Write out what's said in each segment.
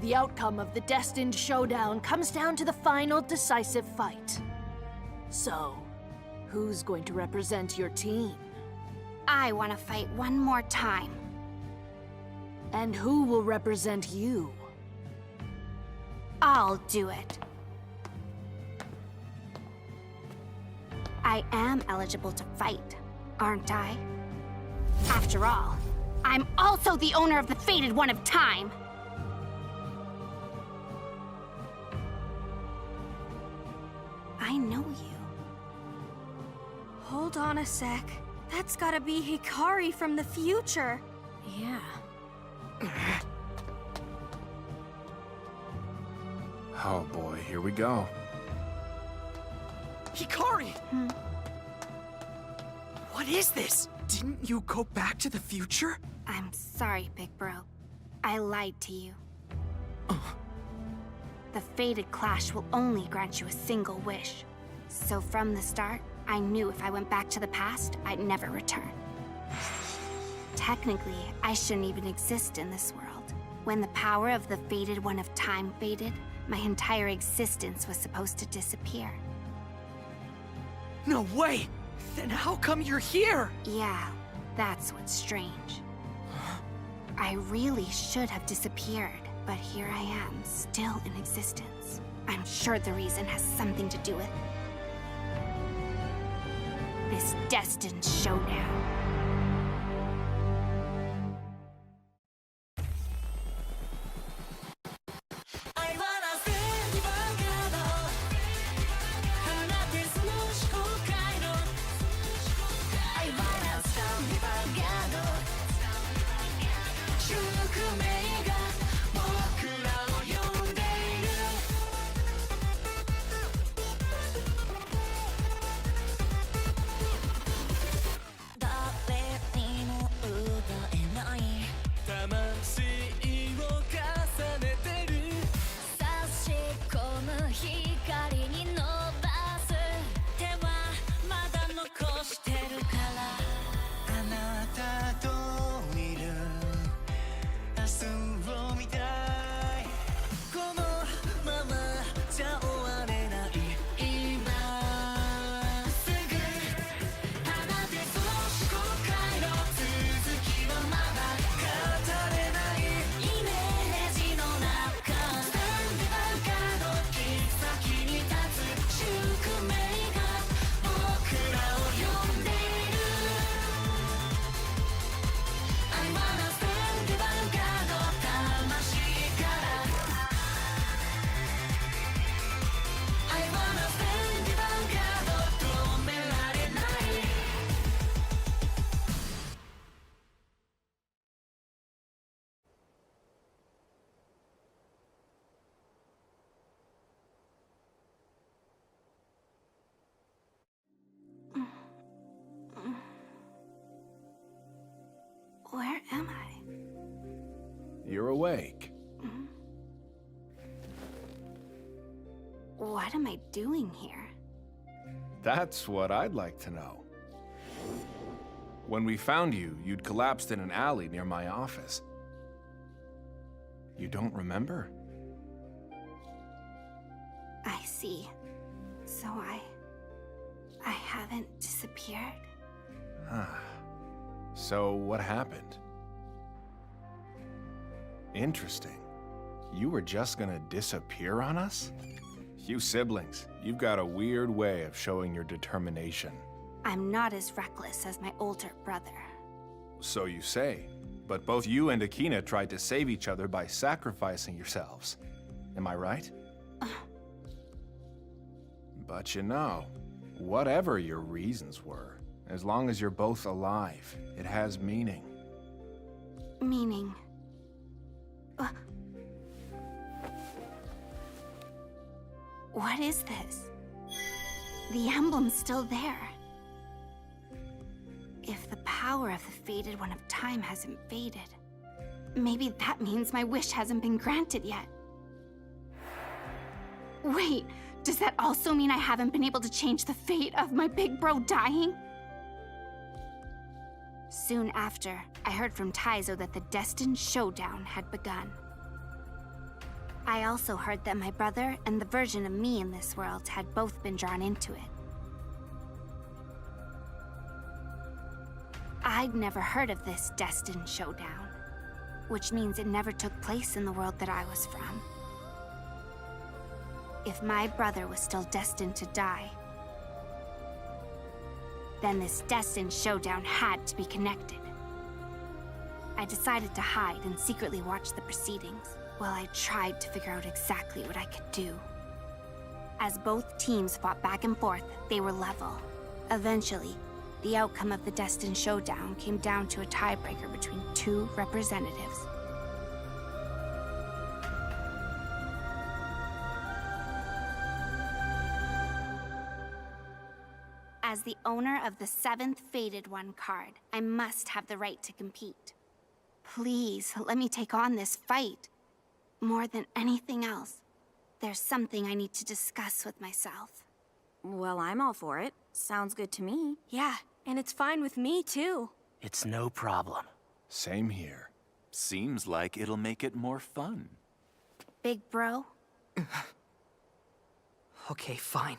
The outcome of the destined showdown comes down to the final decisive fight. So, who's going to represent your team? I want to fight one more time. And who will represent you? I'll do it. I am eligible to fight, aren't I? After all, I'm also the owner of the Fated One of Time. I know you. Hold on a sec. That's gotta be Hikari from the future. Yeah. Oh boy, here we go. Hikari! What is this? Didn't you go back to the future? I'm sorry, big bro. I lied to you. The Fated Clash will only grant you a single wish. So from the start, I knew if I went back to the past, I'd never return. Technically, I shouldn't even exist in this world. When the power of the Fated One of Time faded, my entire existence was supposed to disappear. No way! Then how come you're here? Yeah, that's what's strange. I really should have disappeared, but here I am, still in existence. I'm sure the reason has something to do with this destined showdown. Where am I? You're awake. What am I doing here? That's what I'd like to know. When we found you, you'd collapsed in an alley near my office. You don't remember? I see. So I haven't disappeared? So what happened? Interesting. You were just gonna disappear on us? You siblings, you've got a weird way of showing your determination. I'm not as reckless as my older brother. So you say, but both you and Akina tried to save each other by sacrificing yourselves. Am I right? But you know, whatever your reasons were, as long as you're both alive, it has meaning. Meaning... What is this? The emblem's still there. If the power of the Fated One of Time hasn't faded, maybe that means my wish hasn't been granted yet. Wait, does that also mean I haven't been able to change the fate of my big bro dying? Soon after, I heard from Taizo that the destined showdown had begun. I also heard that my brother and the version of me in this world had both been drawn into it. I'd never heard of this destined showdown, which means it never took place in the world that I was from. If my brother was still destined to die, then this destined showdown had to be connected. I decided to hide and secretly watch the proceedings while I tried to figure out exactly what I could do. As both teams fought back and forth, they were level. Eventually, the outcome of the destined showdown came down to a tiebreaker between two representatives. As the owner of the 7th Fated One card, I must have the right to compete. Please, let me take on this fight. More than anything else, there's something I need to discuss with myself. Well, I'm all for it. Sounds good to me. Yeah, and it's fine with me, too. It's no problem. Same here. Seems like it'll make it more fun. Big bro? Okay, fine.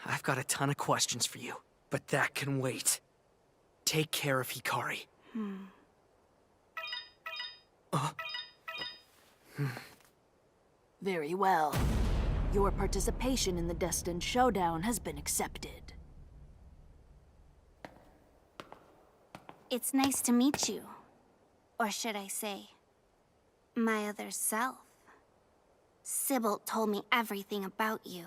I've got a ton of questions for you, but that can wait. Take care of Hikari. Very well. Your participation in the destined showdown has been accepted. It's nice to meet you. Or should I say, my other self. Sybil told me everything about you.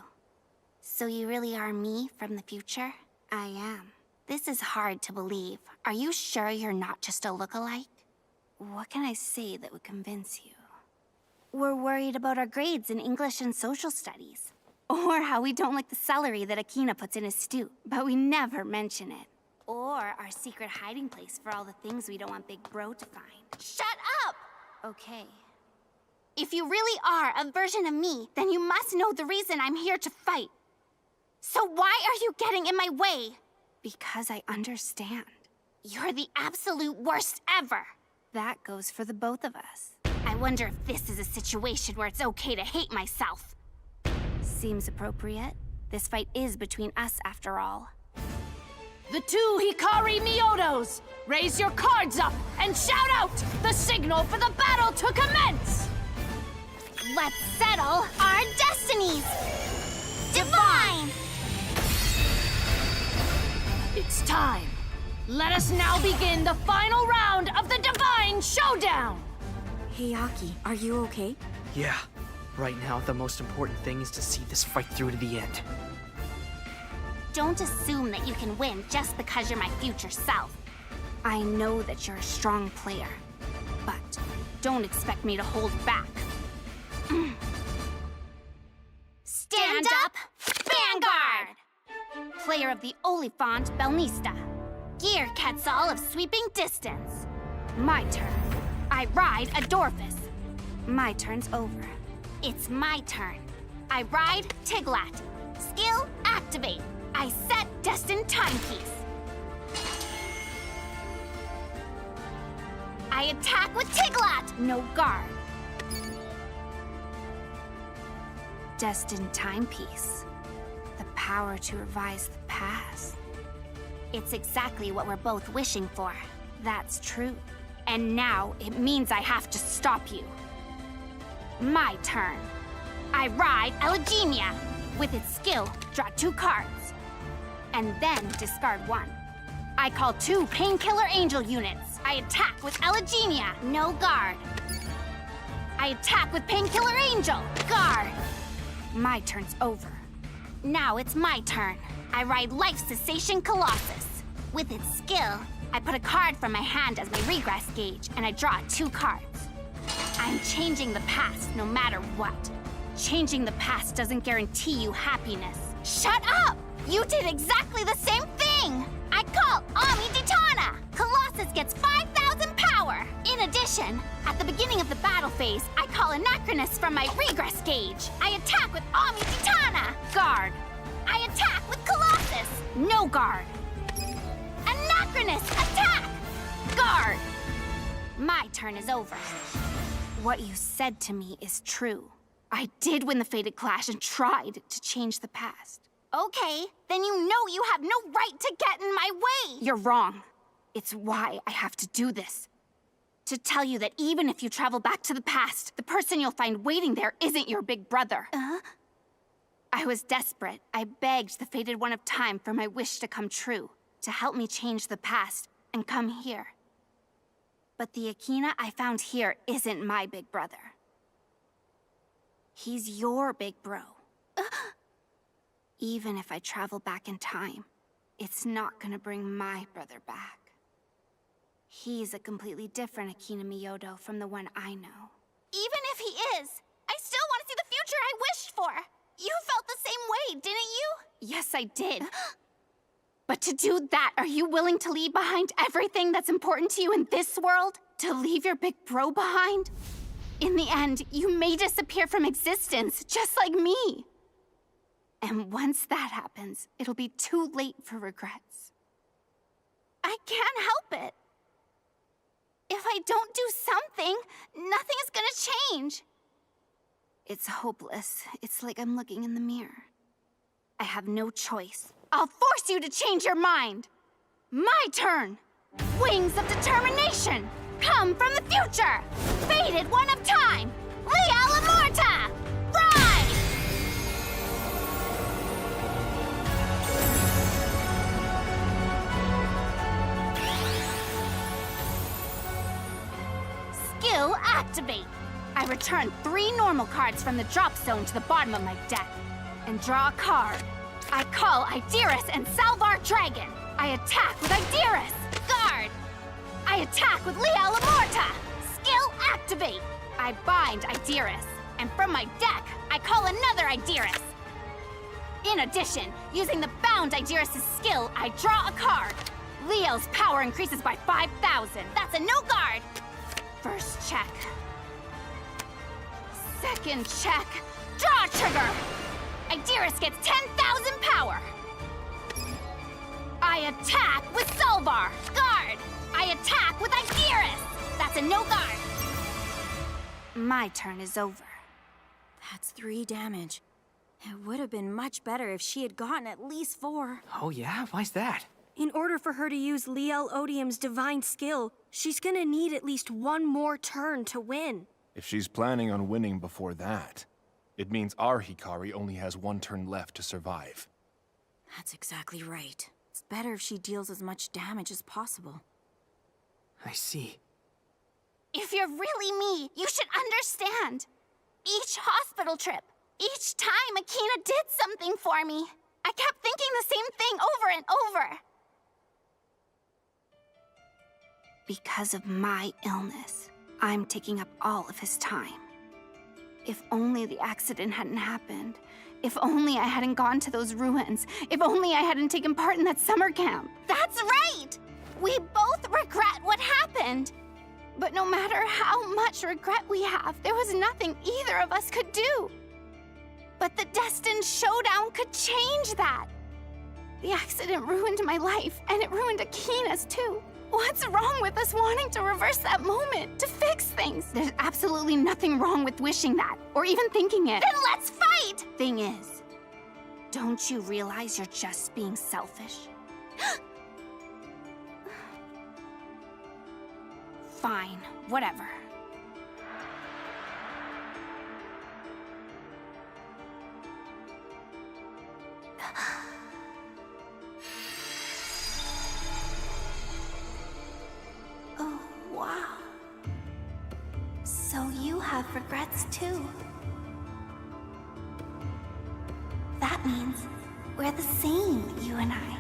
So you really are me from the future? I am. This is hard to believe. Are you sure you're not just a lookalike? What can I say that would convince you? We're worried about our grades in English and social studies. Or how we don't like the celery that Akina puts in his stew, but we never mention it. Or our secret hiding place for all the things we don't want Big Bro to find. Shut up! Okay. If you really are a version of me, then you must know the reason I'm here to fight. So why are you getting in my way? Because I understand. You're the absolute worst ever. That goes for the both of us. I wonder if this is a situation where it's okay to hate myself. Seems appropriate. This fight is between us after all. The two Hikari Miyotos! Raise your cards up and shout out the signal for the battle to commence! Let's settle our destinies! Divine! It's time. Let us now begin the final round of the Divine Showdown! Hey, Aki, are you okay? Yeah. Right now, the most important thing is to see this fight through to the end. Don't assume that you can win just because you're my future self. I know that you're a strong player, but don't expect me to hold back. Stand up, Vanguard! Player of the Oliphant Belnista. Gear Quetzal of sweeping distance. My turn. I ride Adorphus. My turn's over. It's my turn. I ride Tiglat. Skill activate. I set destined timepiece. I attack with Tiglat. No guard. Destined timepiece. The power to revise the past. It's exactly what we're both wishing for. That's true. And now it means I have to stop you. My turn. I ride Elegenia. With its skill, draw 2 cards. And then discard 1. I call 2 Painkiller Angel units. I attack with Elegenia. No guard. I attack with Painkiller Angel. Guard. My turn's over. Now it's my turn. I ride Life Cessation Colossus. With its skill, I put a card from my hand as my regress gauge, and I draw 2 cards. I'm changing the past no matter what. Changing the past doesn't guarantee you happiness. Shut up! You did exactly the same thing! I call Ami Ditana! Colossus gets 5,000 power! In addition, at the beginning of the battle phase, I call Anachronus from my regress gauge. I attack with Ami Ditana! Guard. I attack with Colossus! No guard. Anachronus, attack! Guard. My turn is over. What you said to me is true. I did win the fated clash and tried to change the past. Okay, then you know you have no right to get in my way! You're wrong. It's why I have to do this. To tell you that even if you travel back to the past, the person you'll find waiting there isn't your big brother. I was desperate. I begged the fated one of time for my wish to come true, to help me change the past and come here. But the Akina I found here isn't my big brother. He's your big bro. Even if I travel back in time, it's not gonna bring my brother back. He's a completely different Akina Miyodo from the one I know. Even if he is, I still want to see the future I wished for. You felt the same way, didn't you? Yes, I did. But to do that, are you willing to leave behind everything that's important to you in this world? To leave your big bro behind? In the end, you may disappear from existence, just like me. And once that happens, it'll be too late for regrets. I can't help it. If I don't do something, nothing is gonna change. It's hopeless. It's like I'm looking in the mirror. I have no choice. I'll force you to change your mind. My turn. Wings of determination. Come from the future. Fated one of time. Lea Lamorta. Rise! Skill activate. I return 3 normal cards from the drop zone to the bottom of my deck and draw a card. I call Idiris and Salvar Dragon. I attack with Idiris. Guard. I attack with Lea Lamorta. Skill activate. I bind Idiris, and from my deck, I call another Idiris. In addition, using the bound Idiris' skill, I draw a card. Leo's power increases by 5,000. That's a no guard. First check. Second check. Draw trigger. Idiris gets 10,000 power. I attack with Salvar. Guard. I attack with Idiris. That's a no guard. My turn is over. That's 3 damage. It would have been much better if she had gotten at least 4. Oh yeah? Why's that? In order for her to use Liel Odium's divine skill, she's gonna need at least 1 more turn to win. If she's planning on winning before that, it means our Hikari only has 1 turn left to survive. That's exactly right. It's better if she deals as much damage as possible. I see. If you're really me, you should understand. Each hospital trip, each time Akina did something for me, I kept thinking the same thing over and over. Because of my illness, I'm taking up all of his time. If only the accident hadn't happened. If only I hadn't gone to those ruins. If only I hadn't taken part in that summer camp. That's right! We both regret what happened. But no matter how much regret we have, there was nothing either of us could do. But the destined showdown could change that. The accident ruined my life, and it ruined Akina's too. What's wrong with us wanting to reverse that moment, to fix things? There's absolutely nothing wrong with wishing that, or even thinking it. Then let's fight! Thing is, don't you realize you're just being selfish? Fine, whatever. Oh, wow. So you have regrets too. That means we're the same, you and I.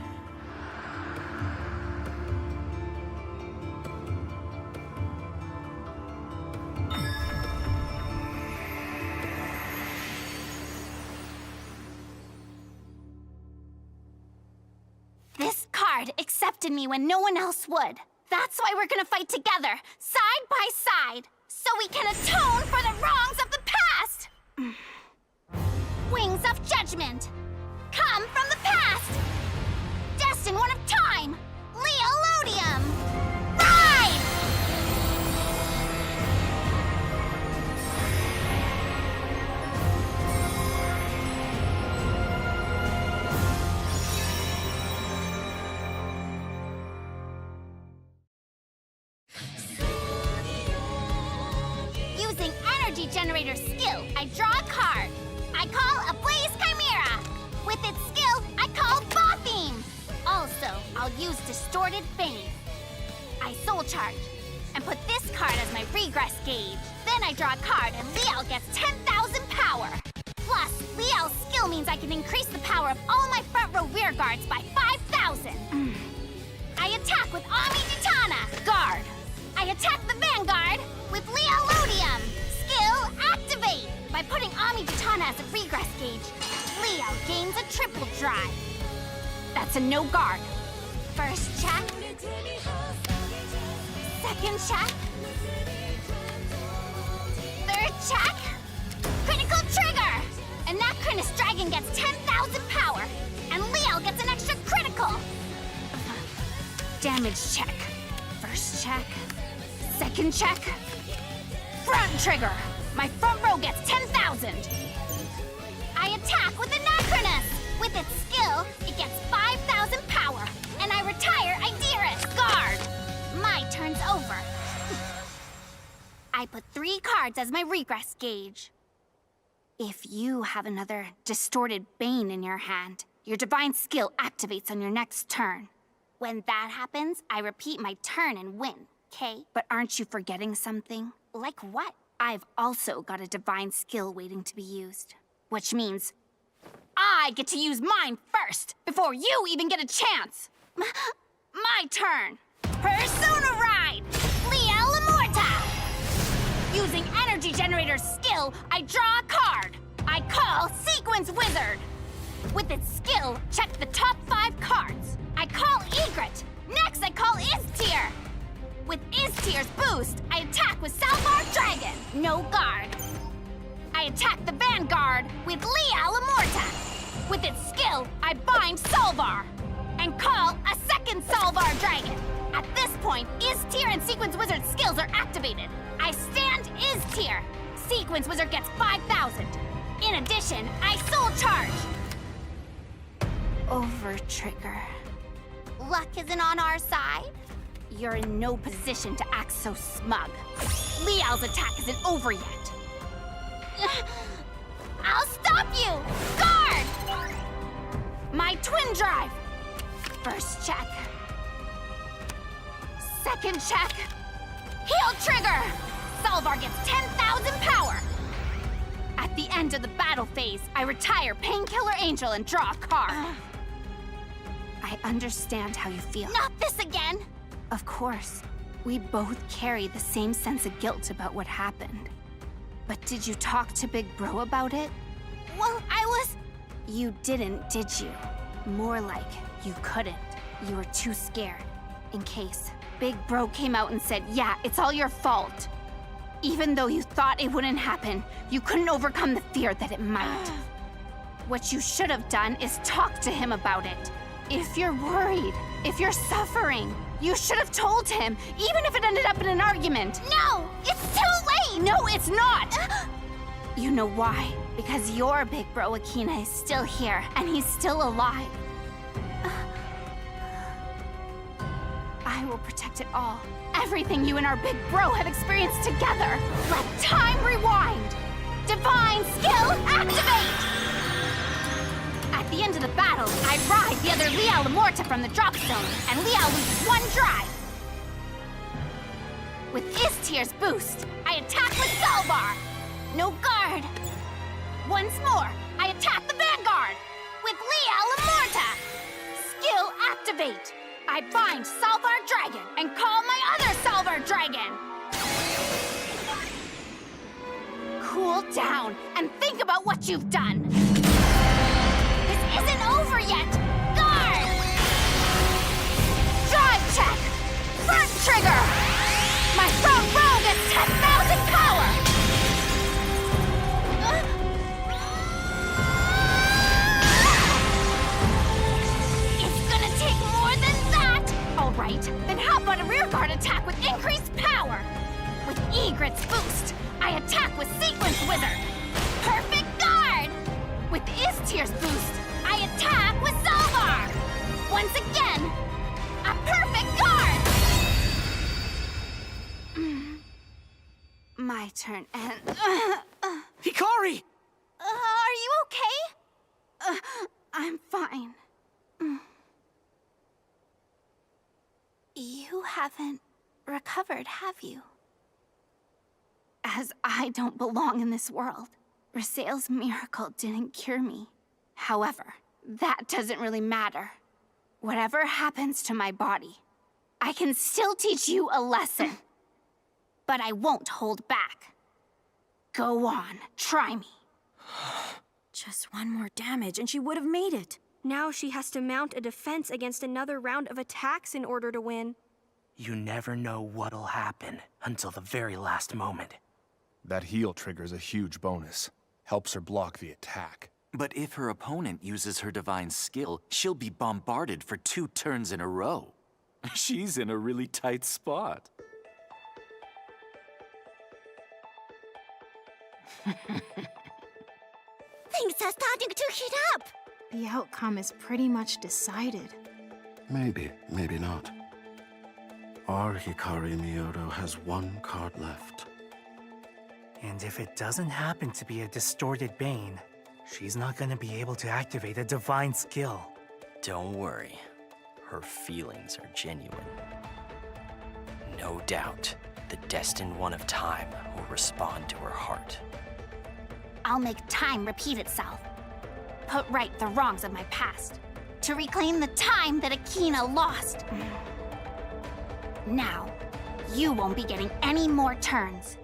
This card accepted me when no one else would. That's why we're gonna fight together, side by side, so we can atone for the wrongs of the past! Wings of Judgment! Come from the past! Destined one of time! Leolodium! Ride! energy generator skill, I draw a card. I call a Blaze Chimera. With its skill, I call Botheme. Also, I'll use Distorted Bane. I Soul Charge and put this card as my regress gauge. Then I draw a card and Liel gets 10,000 power. Plus, Liel's skill means I can increase the power of all my front row rear guards by 5,000. I attack with Ami Gitana. Guard. I attack the Vanguard with Leolodium. Skill activate. By putting Ami Gitana as a regress gauge, Liel gains a triple drive. That's a no guard. First check. Second check. Third check. Critical trigger. And that Crinus Dragon gets 10,000 power. And Liel gets an extra critical. Damage check. First check. Second check. Front trigger. My front row gets 10,000. I attack with the Nacronus. With its skill, it gets 5,000 power. And I retire Idaris. Guard. My turn's over. I put 3 cards as my regress gauge. If you have another Distorted Bane in your hand, your divine skill activates on your next turn. When that happens, I repeat my turn and win, okay? But aren't you forgetting something? Like what? I've also got a divine skill waiting to be used. Which means I get to use mine first, before you even get a chance. My turn. Persona Ride! Liel Immorta! Using Energy Generator's skill, I draw a card. I call Sequence Wizard. With its skill, check the top 5 cards. I call Egret. Next, I call Iztyr. With Iztyr's boost, I attack with Salvar Dragon. No guard. I attack the Vanguard with Liel Immorta. With its skill, I bind Salvar and call a second Salvar Dragon. At this point, Iztyr and Sequence Wizard's skills are activated. I stand Iztyr. Sequence Wizard gets 5,000. In addition, I Soul Charge. Over trigger. Luck isn't on our side. You're in no position to act so smug. Liel's attack isn't over yet. I'll stop you! Guard! My twin drive. First check. Second check. Heal trigger! Salvar gets 10,000 power. At the end of the battle phase, I retire Painkiller Angel and draw a card. I understand how you feel. Not this again! Of course. We both carry the same sense of guilt about what happened. But did you talk to Big Bro about it? Well, I was... You didn't, did you? More like, you couldn't. You were too scared. In case Big Bro came out and said, yeah, it's all your fault. Even though you thought it wouldn't happen, you couldn't overcome the fear that it might. What you should have done is talk to him about it. If you're worried, if you're suffering, you should have told him, even if it ended up in an argument. No, it's too late! No, it's not! You know why? Because your Big Bro Akina is still here, and he's still alive. I will protect it all. Everything you and our Big Bro have experienced together. Let time rewind. Divine skill activate! At the end of the battle, I ride the other Liel Immorta from the drop zone, and Liel loses 1 drive. With Iztyr's boost, I attack with Salvar. No guard. Once more, I attack the Vanguard with Liel Immorta. Skill activate. I bind Salvar Dragon and call my other Salvar Dragon. Cool down and think about what you've done. This isn't over yet. Guard! Drive check. Front trigger. My front row gets 10,000 power. It's gonna take more than that. All right, then how about a rear guard attack with increased power? With Egret's boost, I attack with Sequence Wizard. Perfect guard! With Iztyr's boost, I attack with Salvar. Once again, a perfect guard! My turn and... Hikari! are you okay? I'm fine. You haven't recovered, have you? As I don't belong in this world, Rasael's miracle didn't cure me. However, that doesn't really matter. Whatever happens to my body, I can still teach you a lesson. But I won't hold back. Go on, try me. Just one more damage and she would have made it. Now she has to mount a defense against another round of attacks in order to win. You never know what'll happen until the very last moment. That heal triggers a huge bonus. Helps her block the attack. But if her opponent uses her divine skill, she'll be bombarded for 2 turns in a row. She's in a really tight spot. Things are starting to heat up. The outcome is pretty much decided. Maybe, maybe not. Our Hikari Miyoto has 1 card left. And if it doesn't happen to be a distorted Bane, she's not gonna be able to activate a divine skill. Don't worry. Her feelings are genuine. No doubt, the destined one of time will respond to her heart. I'll make time repeat itself. Put right the wrongs of my past. To reclaim the time that Akina lost. Now, you won't be getting any more turns.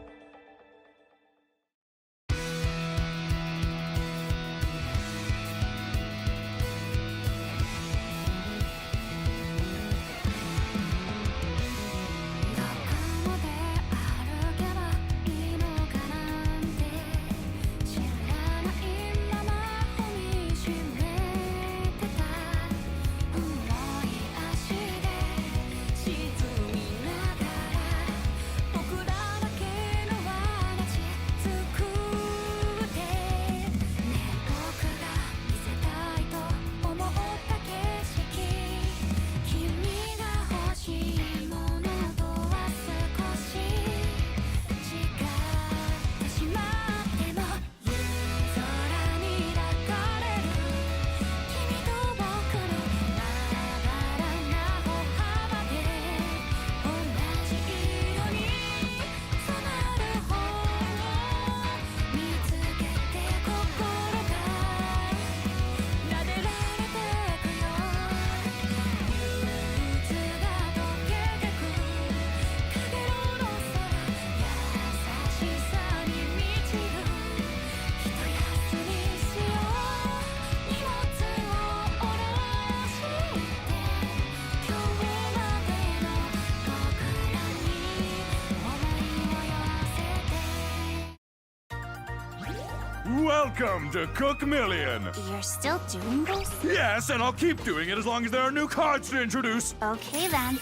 Welcome to Cook Million! You're still doing this? Yes, and I'll keep doing it as long as there are new cards to introduce! Okay then.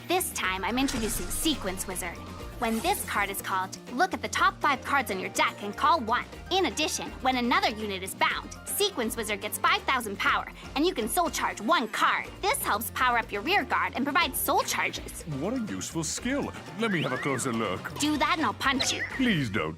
This time I'm introducing Sequence Wizard. When this card is called, look at the top 5 cards on your deck and call 1. In addition, when another unit is bound, Sequence Wizard gets 5,000 power, and you can soul charge 1 card. This helps power up your rear guard and provide soul charges. What a useful skill. Let me have a closer look. Do that and I'll punch you. Please don't.